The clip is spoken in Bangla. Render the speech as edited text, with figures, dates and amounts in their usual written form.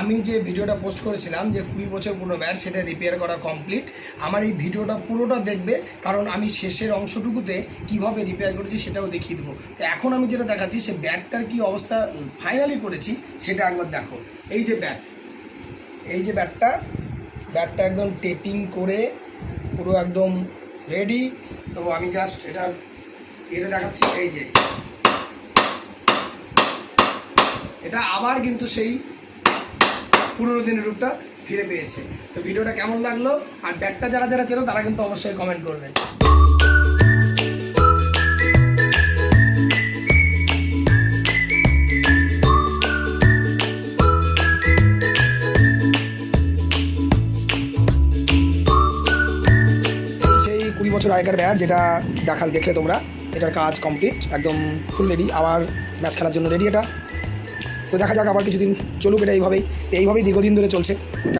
আমি যে ভিডিওটা পোস্ট করেছিলাম যে 20 বছর পুরনো ব্যাট, সেটা রিপেয়ার করা কমপ্লিট। আমার এই ভিডিওটা পুরোটা দেখবে, কারণ আমি শেষের অংশটুকুতে কিভাবে রিপেয়ার করেছি সেটাও দেখিয়ে দেবো। তো এখন আমি যেটা দেখাচ্ছি সে ব্যাটটার কি অবস্থা ফাইনালি করেছি সেটা একবার দেখো। এই যে ব্যাট, এই যে ব্যাটটা একদম টেপিং করে পুরো একদম রেডি। তো আমি জাস্ট এটা দেখাচ্ছি। এই যে এটা আবার কিন্তু সেই পুরোনো দিনের রূপটা ফিরে পেয়েছে। তো ভিডিওটা কেমন লাগলো, আর ব্যাটটা যারা যারা চেনো তারা কিন্তু অবশ্যই কমেন্ট করবে। সেই 20 বছর আগেকার ব্যাট যেটা দেখলে তোমরা, এটার কাজ কমপ্লিট, একদম ফুল রেডি, আবার ম্যাচ খেলার জন্য রেডি এটা। তো দেখা যাক আবার কিছুদিন চলুক এটা এইভাবেই দীর্ঘদিন ধরে চলছে।